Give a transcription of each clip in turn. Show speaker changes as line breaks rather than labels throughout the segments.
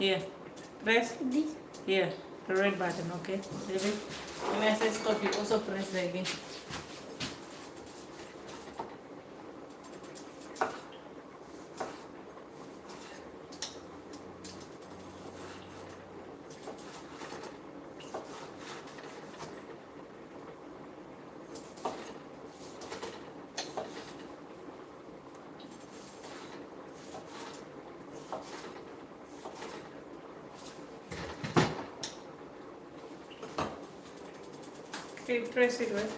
Here. Press.
This.
Here. The red button, okay? Baby. When I say stop, you also press there again. Okay, press it right.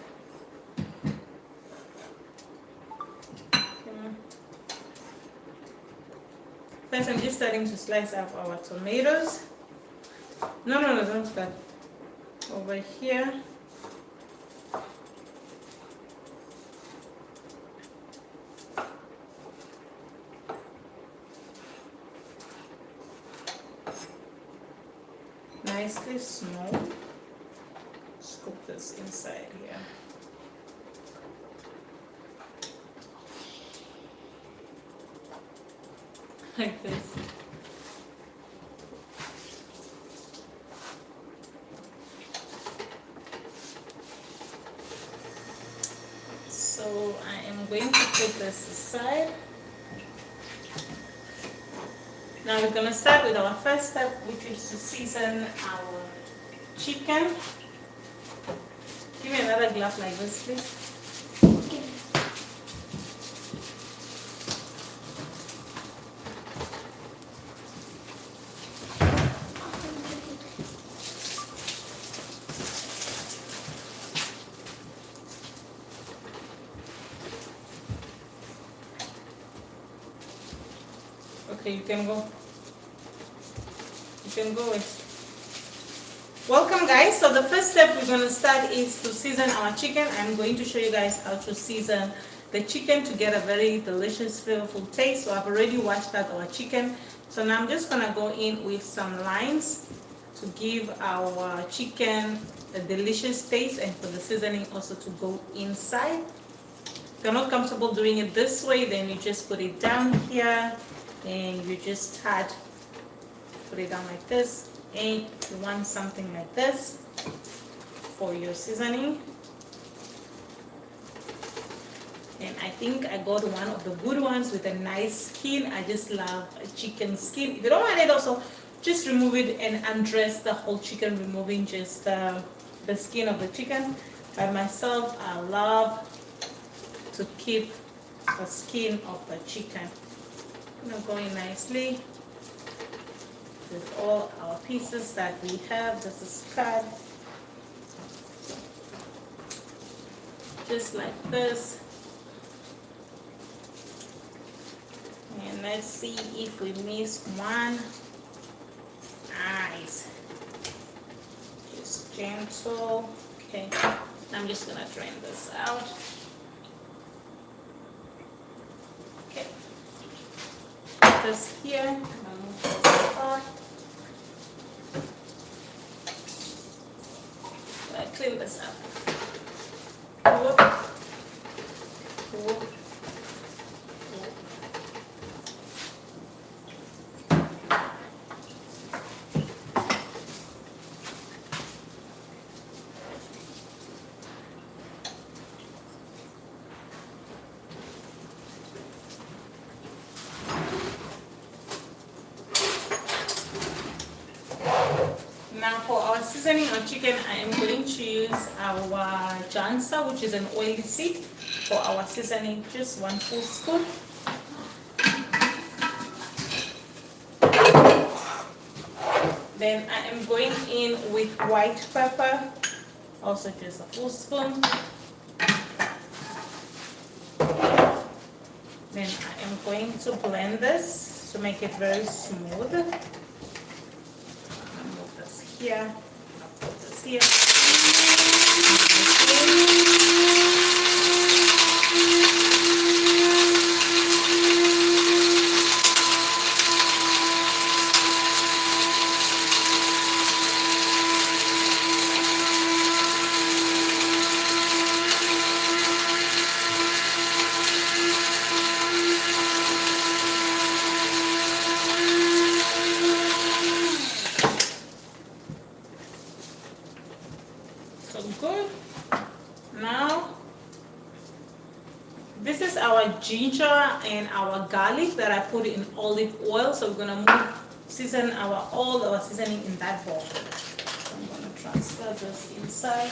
First, I'm just starting to slice up our tomatoes. No, don't start. Over here. Nicely small. Scoop this inside here. Like this. So I am going to put this aside. Now we're going to start with our first step, which is to season our chicken. Give me another glove like this, please. Okay, you can go. You can go with. Welcome guys. So the first step we're going to start is to season our chicken. I'm going to show you guys how to season the chicken to get a very delicious, flavorful taste. So I've already washed out our chicken. So now I'm just going to go in with some limes to give our chicken a delicious taste and for the seasoning also to go inside. If you're not comfortable doing it this way, then you just put it down here and you just put it down like this. And you want something like this for your seasoning. And I think I got one of the good ones with a nice skin. I just love a chicken skin. If you don't want it also, just remove it and undress the whole chicken, removing just the skin of the chicken. By myself, I love to keep the skin of the chicken. Going nicely with all our pieces that we have. This is cut just like this. And let's see if we miss one. Nice. Just gentle. Okay, I'm just gonna drain this out. Okay. Put this here. Move this apart. Clean this up. Whoop. Whoop. Whoop. Now for our seasoning on chicken, I am going to use our Njansan, which is an oily seed, for our seasoning, just 1 full spoon. Then I am going in with white pepper, also just a full spoon. Then I am going to blend this to make it very smooth. Here, I'll put this here. our ginger and our garlic that I put in olive oil. So we're gonna season all our seasoning in that bowl. So I'm gonna transfer this inside.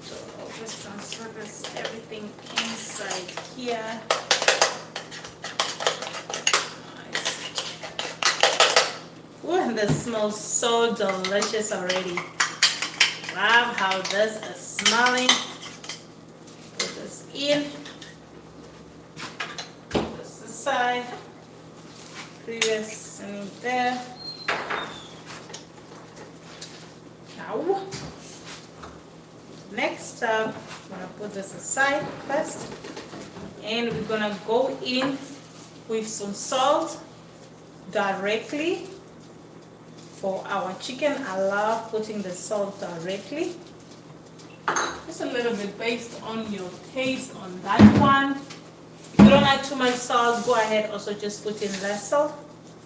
So I'll just transfer everything inside here. Ooh, this smells so delicious already. Love how this is smelling. Put this in. Put this aside. Previous in there. Now, next I'm gonna put this aside first, and we're gonna go in with some salt directly. For our chicken, I love putting the salt directly. Just a little bit based on your taste on that one. If you don't like too much salt, go ahead also just put in less salt.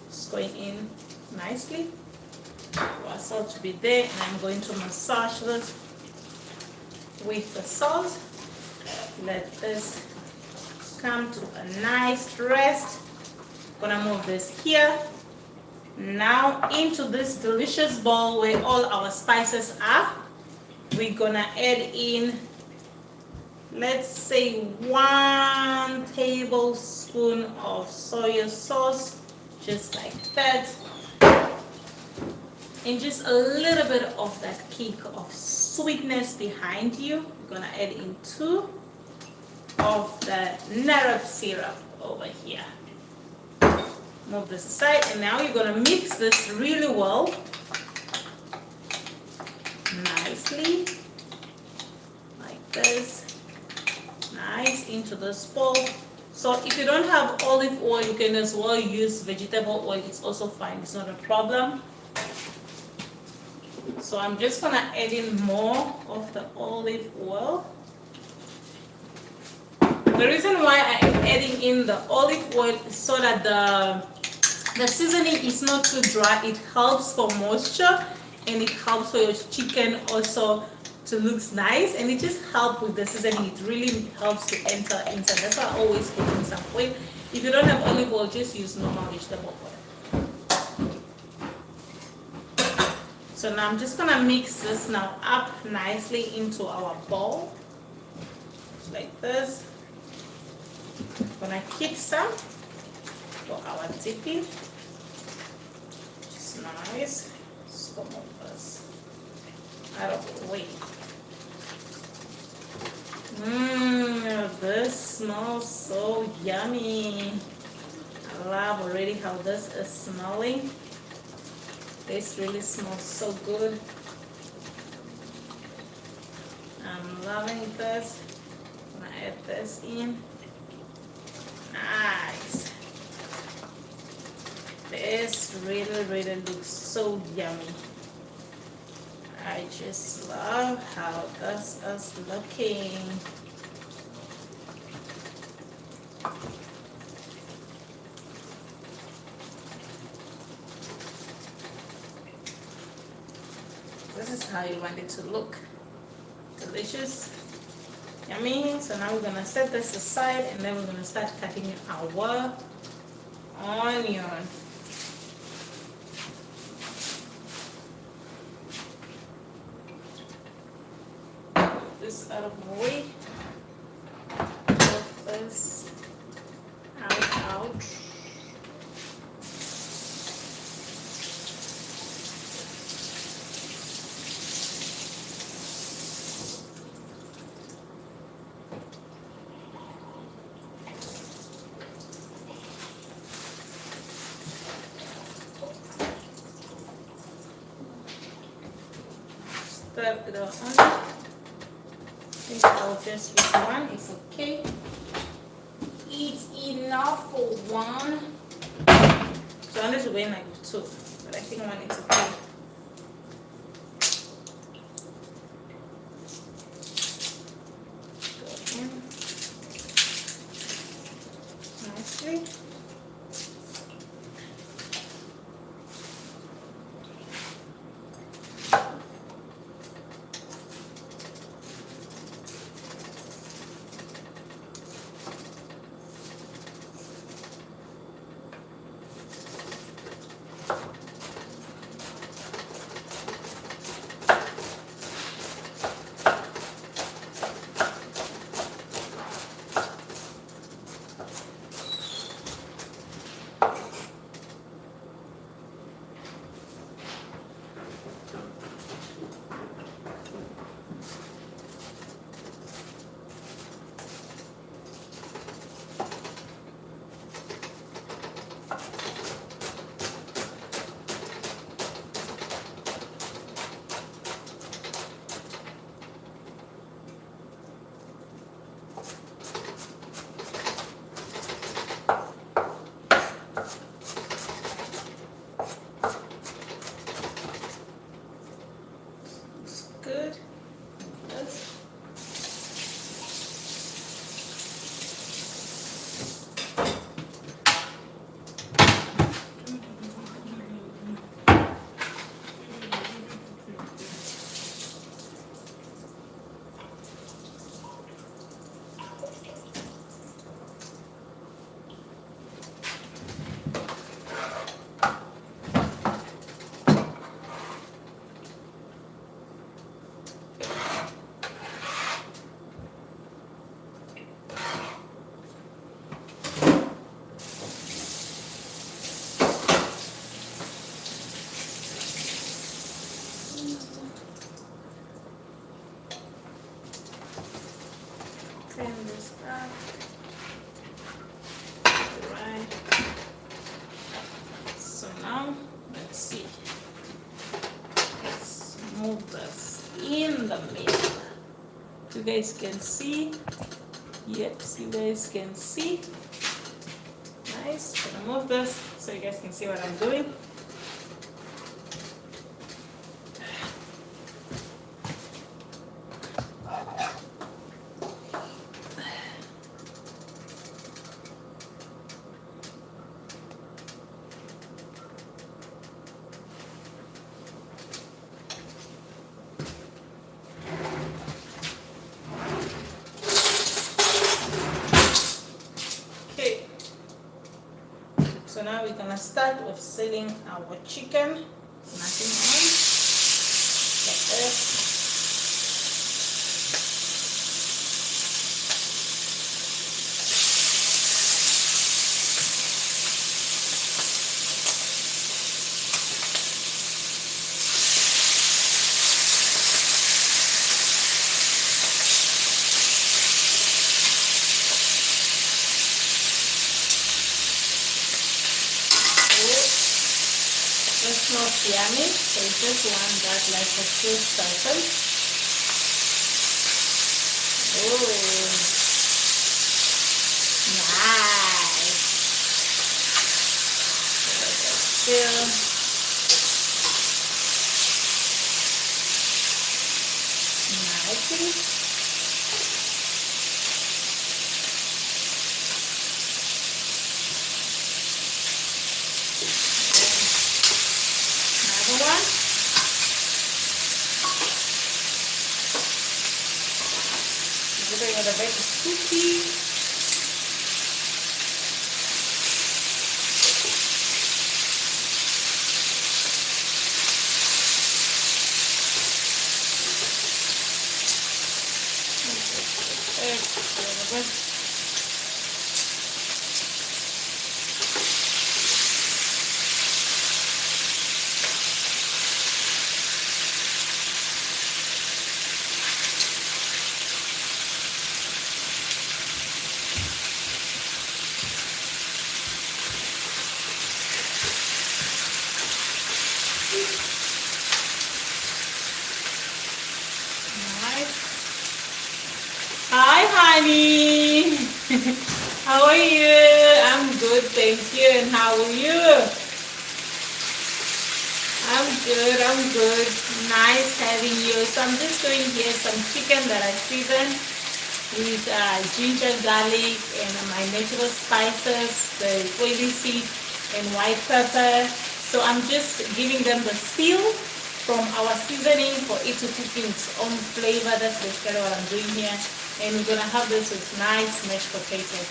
It's going in nicely. For salt to be there, and I'm going to massage this with the salt. Let this come to a nice rest. Gonna move this here. Now into this delicious bowl where all our spices are, we're gonna add in, let's say, 1 tablespoon of soy sauce, just like that, and just a little bit of that kick of sweetness behind you. We're gonna add in 2 of the nutmeg syrup over here. Move this aside, and now you're going to mix this really well, nicely, like this, nice into this bowl. So if you don't have olive oil, you can as well use vegetable oil. It's also fine, it's not a problem. So I'm just going to add in more of the olive oil. The reason why I am adding in the olive oil is so that the seasoning is not too dry. It helps for moisture, and it helps for your chicken also to look nice, and it just helps with the seasoning. It really helps to enter inside. That's why I always put in some oil. If you don't have olive oil, just use normal vegetable oil. So now I'm just gonna mix this now up nicely into our bowl, just like this. I'm gonna keep some for our dipping. Just nice. Just come move this out of the way. This smells so yummy. I love already how this is smelling. This really smells so good. I'm loving this. I'm gonna add this in. Nice. This really looks so yummy. I just love how this is looking. This is how you want it to look. Delicious. Yummy. So now we're gonna set this aside, and then we're gonna start cutting our onion. Put this out of the way. Put this out. Stir it on. I think I'll just use one. It's okay. It's enough for one. So I'm just weighing like 2, but I think one is okay. Go in nicely. Turn this up. Alright. So now, let's see. Let's move this in the middle. You guys can see. Yes, you guys can see. Nice. Gonna move this so you guys can see what I'm doing. So now we're gonna start with sealing our chicken. Nothing on like this. It's not yummy, so we just want that like a fruit person. Oh, nice. Still. Nicely. One. Giving it a bit scoopy. Hi, honey. How are you? I'm good, thank you. And how are you? I'm good, I'm good. Nice having you. So I'm just doing here some chicken that I seasoned with ginger, garlic, and my natural spices, the oily seed and white pepper. So I'm just giving them the seal from our seasoning for it to cook in its own flavor. That's basically what I'm doing here. And we're gonna have this with nice mashed potatoes.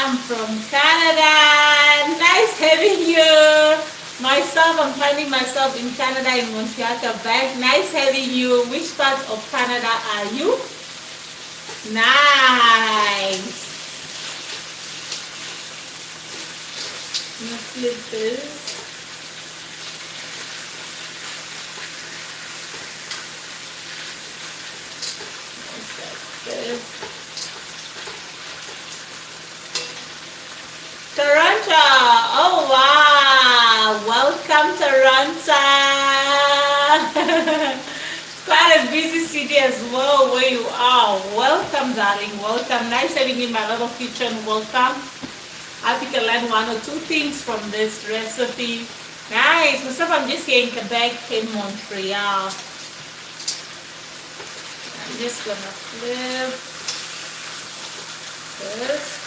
I'm from Canada. Nice having you. Myself, I'm finding myself in Canada, in Montreal, Quebec. Nice having you. Which part of Canada are you? Nice. I'm gonna flip this. This. Toronto, oh wow, welcome Toronto. Quite a busy city as well where you are. Welcome darling, welcome. Nice having you in my little kitchen, welcome. I think I learned one or two things from this recipe. Nice, myself I'm just here in Quebec, in Montreal. I'm just gonna flip this.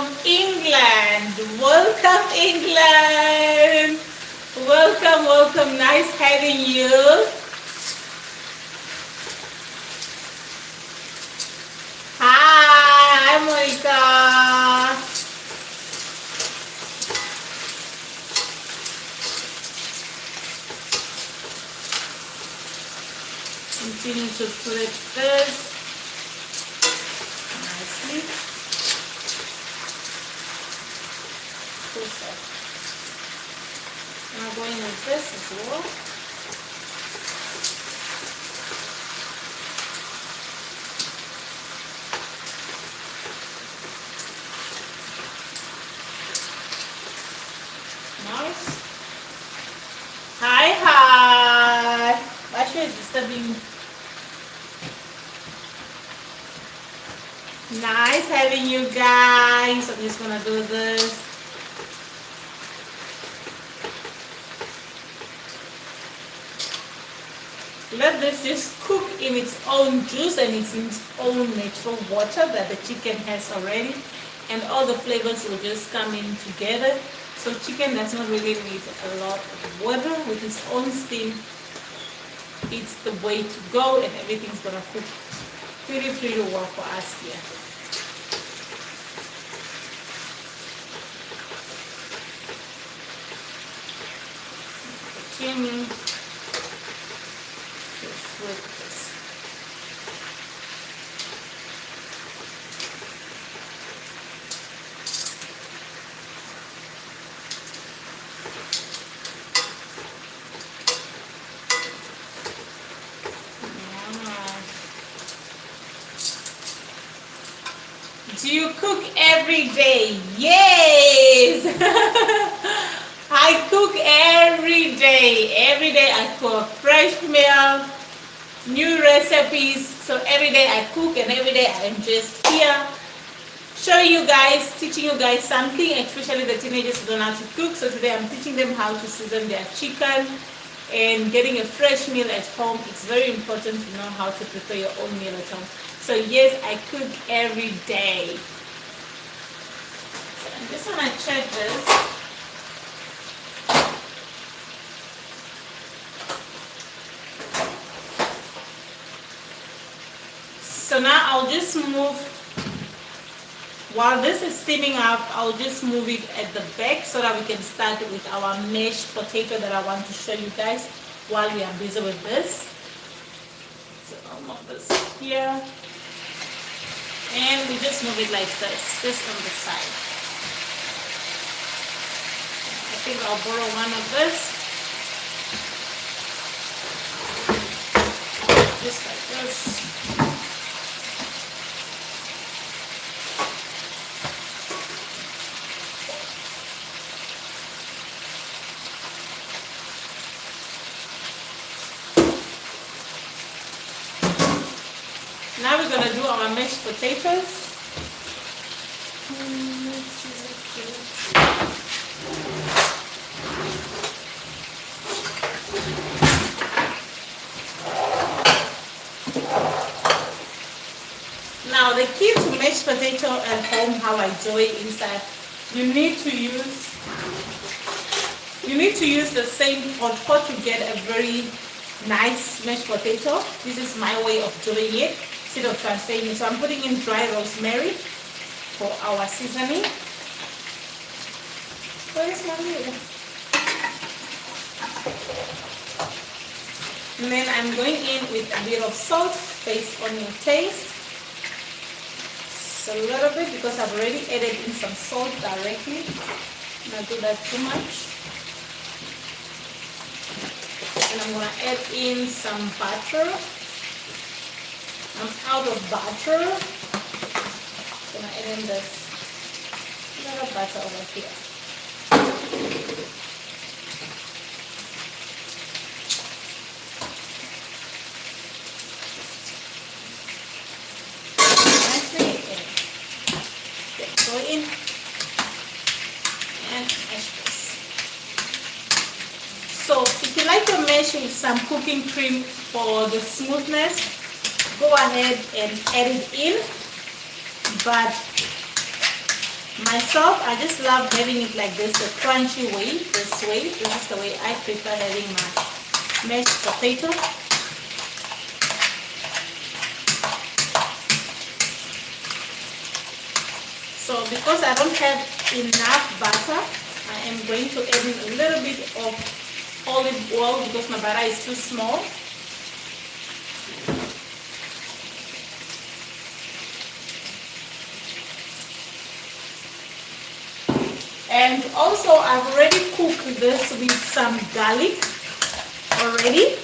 from England. Welcome, England. Welcome, welcome. Nice having you. Hi, Monica. Continue to flip this nicely. Perfect. Now going with this as well. Nice. Hi. Basha is disturbing. Nice having you guys. I'm just gonna do this. Let this just cook in its own juice and its own natural water that the chicken has already, and all the flavors will just come in together. So chicken does not really need a lot of water. With its own steam, it's the way to go, and everything's gonna cook pretty well for us here. Continue to flip this. Do you cook every day? Yes! I cook every day. Every day I cook fresh meal, new recipes. So every day I cook, and every day I am just here showing you guys, teaching you guys something, especially the teenagers who don't know how to cook. So today I'm teaching them how to season their chicken and getting a fresh meal at home. It's very important to know how to prepare your own meal at home. So yes, I cook every day. So I'm just gonna check this. So now I'll just move, while this is steaming up, I'll just move it at the back so that we can start with our mashed potato that I want to show you guys while we are busy with this. So I'll move this here. And we just move it like this, just on the side. I think I'll borrow one of this. Just like this. Now we're going to do our mashed potatoes. Now the key to mashed potato at home, how I do it, is that you need to use the same pot to get a very nice mashed potato. This is my way of doing it. Instead of transferring it. So I'm putting in dry rosemary for our seasoning. Where's my lid? And then I'm going in with a bit of salt based on your taste. So a little bit, because I've already added in some salt directly. Not do that too much. And I'm going to add in some butter. I'm out of butter. I'm going to add in this little butter over here. Nicely in. Okay, go in and mash this. So if you like to mash with some cooking cream for the smoothness, go ahead and add it in, but Myself, I just love having it like this, the crunchy way, this way. This is the way I prefer having my mashed potato. So because I don't have enough butter, I am going to add in a little bit of olive oil because my butter is too small. And also I've already cooked this with some garlic already.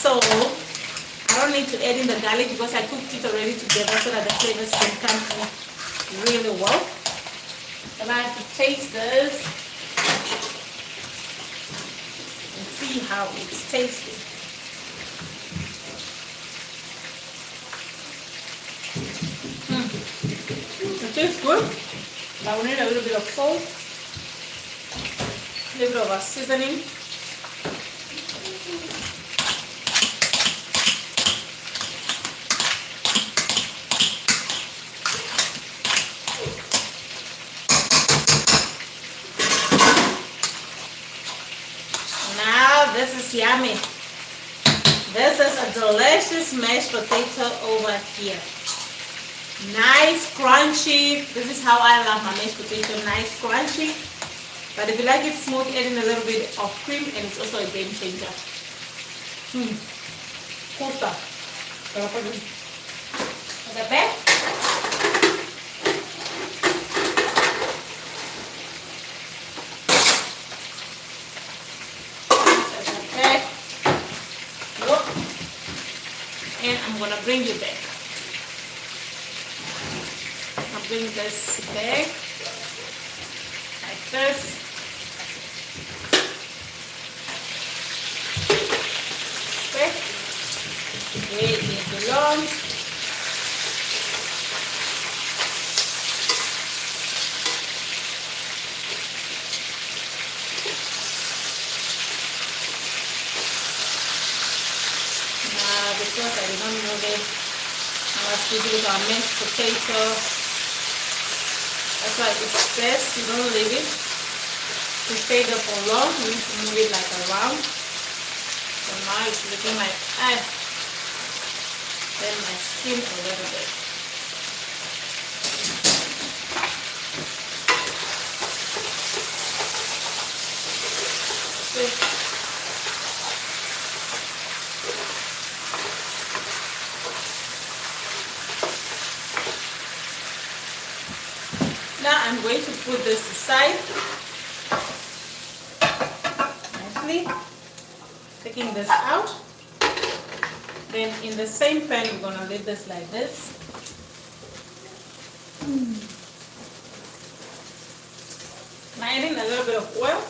So I don't need to add in the garlic because I cooked it already together so that the flavors can come in really well. And I have to taste this and see how it's tasting. It tastes good. I will need a little bit of salt, a little bit of a seasoning. Now this is yummy. This is a delicious mashed potato over here. Nice, crunchy. This is how I love my mashed potato, nice, crunchy. But if you like it smooth, add in a little bit of cream and it's also a game changer. Cool stuff. Is that bad? And I'm gonna bring you back. I'll bring this back like this. Back where it belongs. Because I did not know that I was busy with our mashed potato. That's why it's best you don't leave it to stay there for long. You need to move it like around. So now it's looking like I bend my skin a little bit. So, now I'm going to put this aside nicely, taking this out. Then in the same pan we're going to leave this like this. Now adding a little bit of oil.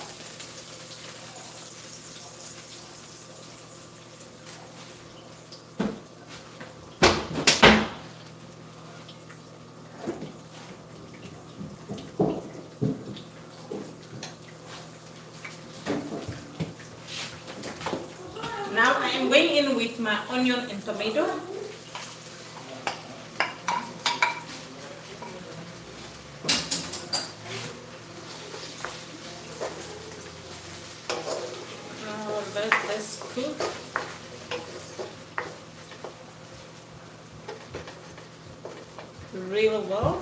Now I am going in with my onion and tomato. Now let this cook. Really well.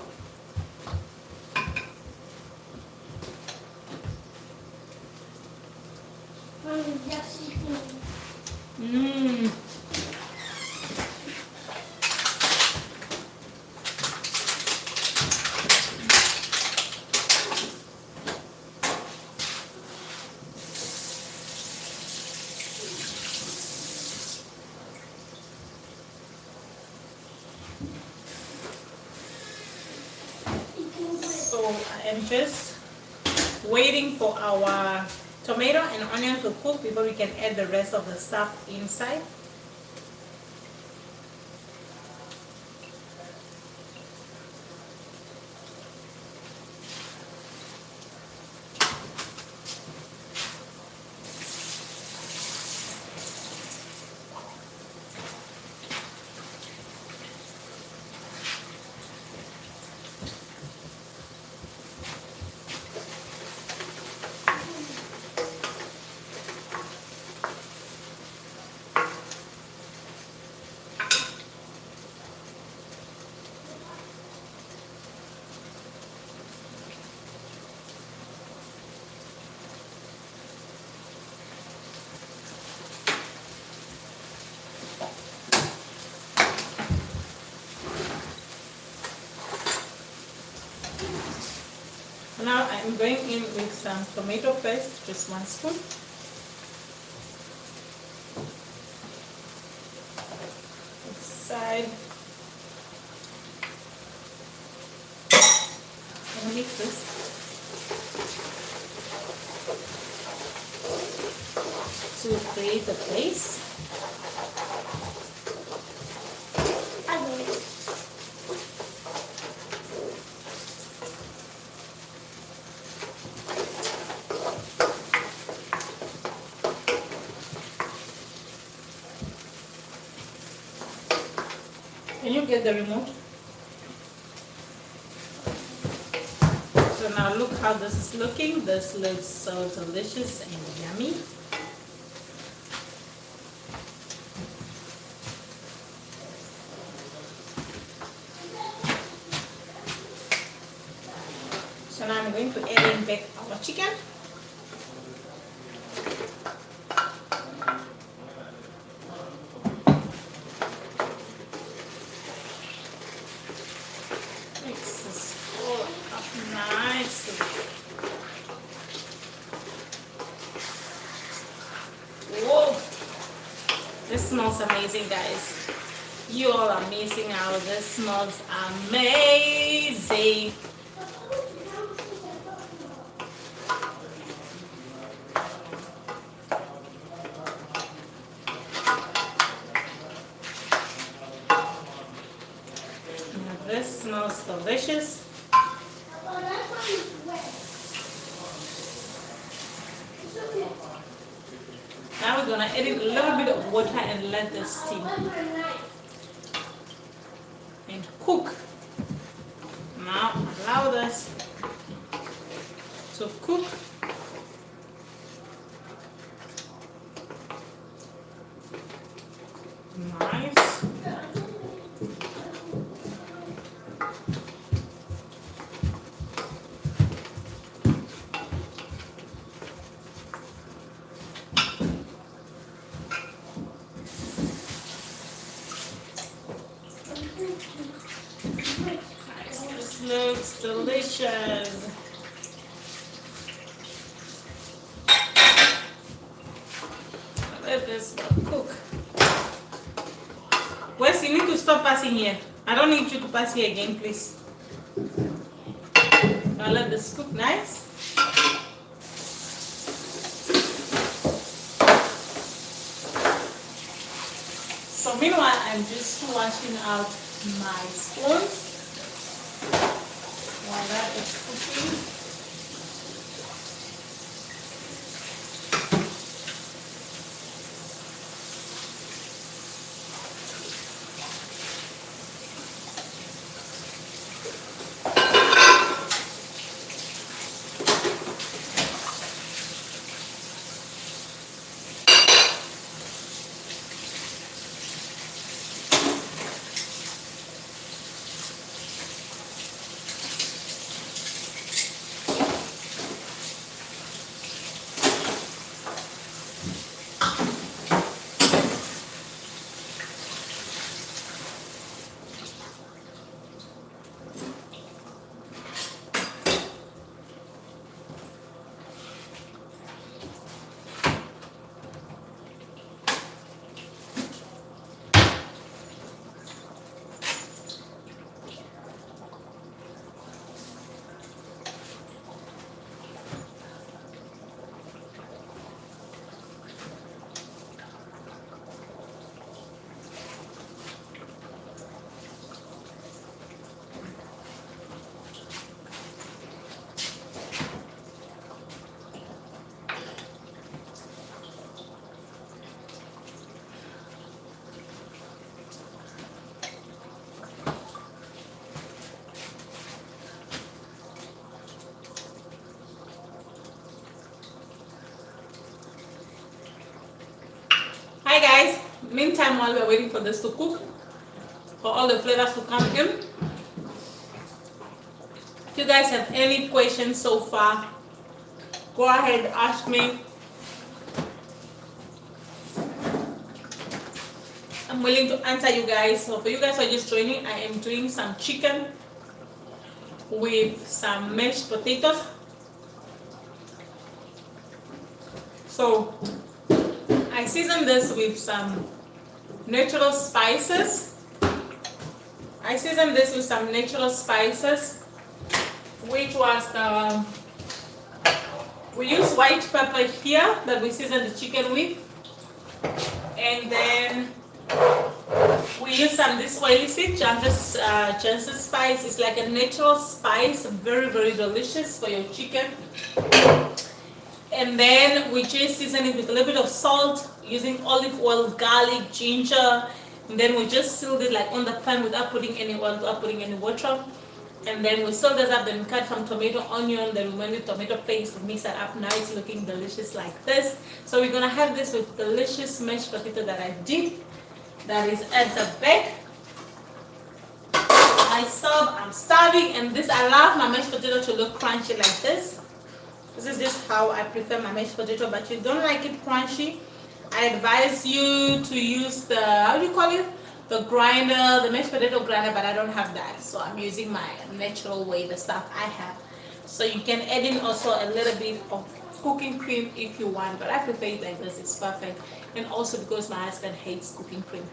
So I am just waiting for our tomato and onion to cook before we can add the rest of the stuff inside. I'm going in with some tomato paste, just 1 spoon. Side. I'm gonna mix this. To create a base. Can you get the remote? So now look how this is looking. This looks so delicious and yummy. So now I'm going to add in back our chicken. Mix this all up nicely. Whoa! This smells amazing, guys. You all are missing out. This smells amazing. This smells delicious. Now we're gonna add in a little bit of water and let this steam and cook. Now allow this to cook. Nice. This looks delicious. Let this cook. Wes, you need to stop passing here. I don't need you to pass here again, please. Now let this cook nice. So meanwhile, I'm just washing out my spoons while that is cooking. Hi guys, meantime while we're waiting for this to cook, for all the flavors to come in, if you guys have any questions so far, go ahead, ask me. I'm willing to answer you guys. So for you guys who are just joining, I am doing some chicken with some mashed potatoes. So I season this with some natural spices. Which was the, we use white pepper here that we season the chicken with, and then we use some this oily seed, Njansan spice. It's like a natural spice, very very delicious for your chicken. And then we just season it with a little bit of salt, using olive oil, garlic, ginger, and then we just sealed it like on the pan without putting any oil, without putting any water. And then we sealed this up, then we cut some tomato, onion, then we went with tomato paste, we mix that up. Now it's looking delicious like this. So we're gonna have this with delicious mashed potato that I did, that is at the back. I'm starving, and this, I love my mashed potato to look crunchy like this. This is just how I prefer my mashed potato, but you don't like it crunchy, I advise you to use the, how do you call it? The grinder, the mashed potato grinder, but I don't have that. So I'm using my natural way, the stuff I have. So you can add in also a little bit of cooking cream if you want, but I prefer it like this, it's perfect. And also because my husband hates cooking cream.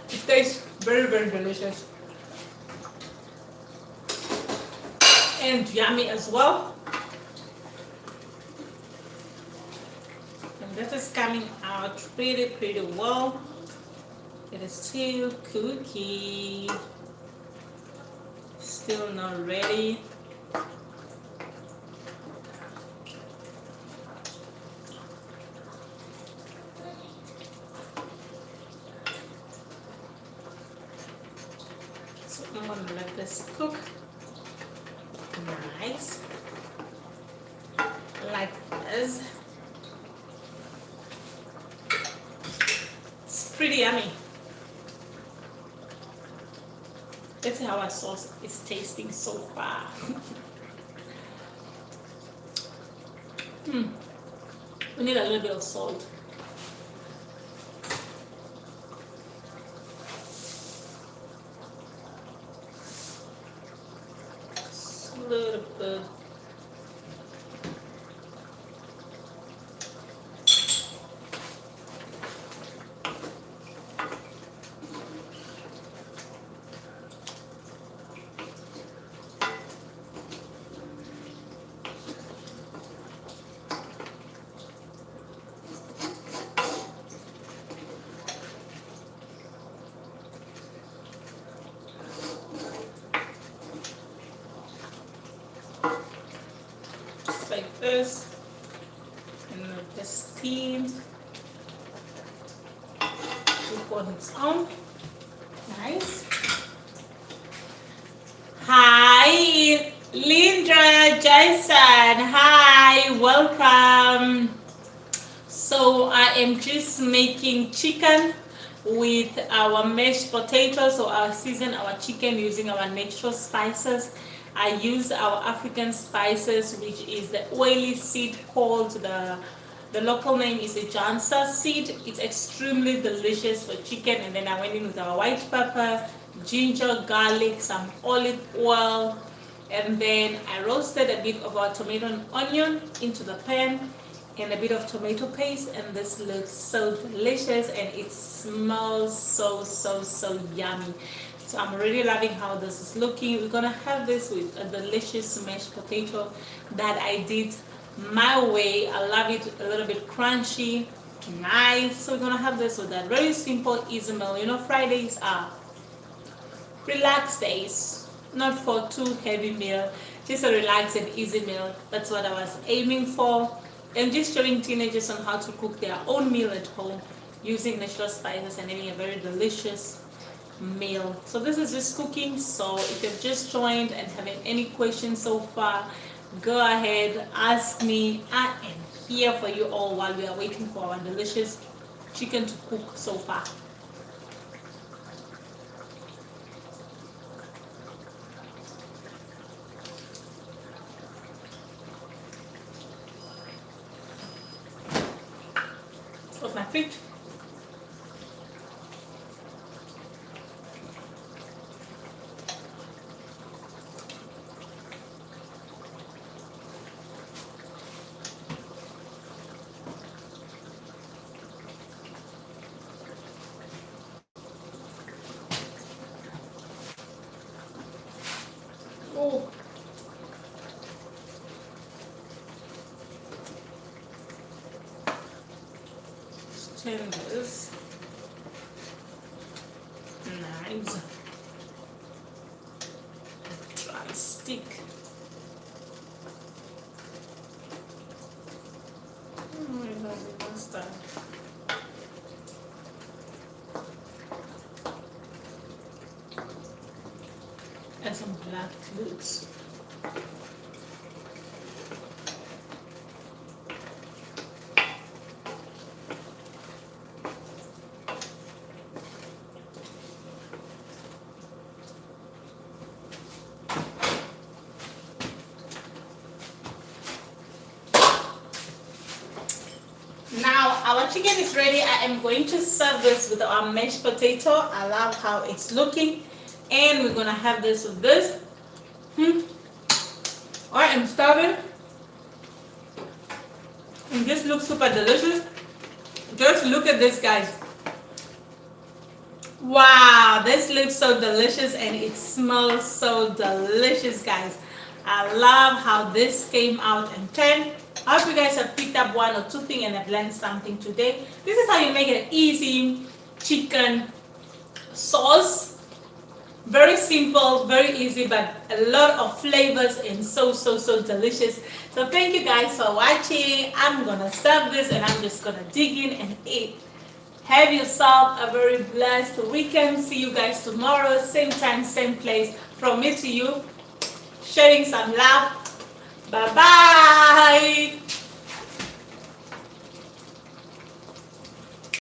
It tastes very, very delicious. And yummy as well. And this is coming out pretty, pretty well. It is still cookie. Still not ready. I'm gonna let this cook nice like this. It's pretty yummy. Let's see how our sauce is tasting so far. We need a little bit of salt. A little bit. Like this, and let this steam cook on its own. Nice. Hi, Lindra, Jason. Hi, welcome. So I am just making chicken with our mashed potatoes. So I'll season our chicken using our natural spices. I use our African spices, which is the oily seed called, the local name is a Njansan seed. It's extremely delicious for chicken. And then I went in with our white pepper, ginger, garlic, some olive oil, and then I roasted a bit of our tomato and onion into the pan, and a bit of tomato paste, and this looks so delicious and it smells so yummy. So I'm really loving how this is looking. We're gonna have this with a delicious mashed potato that I did my way. I love it a little bit crunchy, nice. So we're gonna have this with that very simple, easy meal. You know, Fridays are relaxed days, not for too heavy meal, just a relaxed and easy meal. That's what I was aiming for. And just showing teenagers on how to cook their own meal at home using natural spices and having a very delicious meal. So this is just cooking. So if you've just joined and having any questions so far, go ahead, ask me. I am here for you all while we are waiting for our delicious chicken to cook so far. With my feet. turn this. Nice. Dry stick. And some black cloves. Now our chicken is ready. I am going to serve this with our mashed potato. I love how it's looking, and we're gonna have this with this. I am starving, and this looks super delicious. Just look at this, guys. Wow, this looks so delicious and it smells so delicious, guys. I love how this came out and turned. I hope you guys have picked up one or two things and have learned something today. This is how you make an easy chicken sauce. Very simple, very easy, but a lot of flavors and so delicious. So thank you guys for watching. I'm gonna serve this and I'm just gonna dig in and eat. Have yourself a very blessed weekend. See you guys tomorrow, same time, same place. From me to you, sharing some love. Bye bye.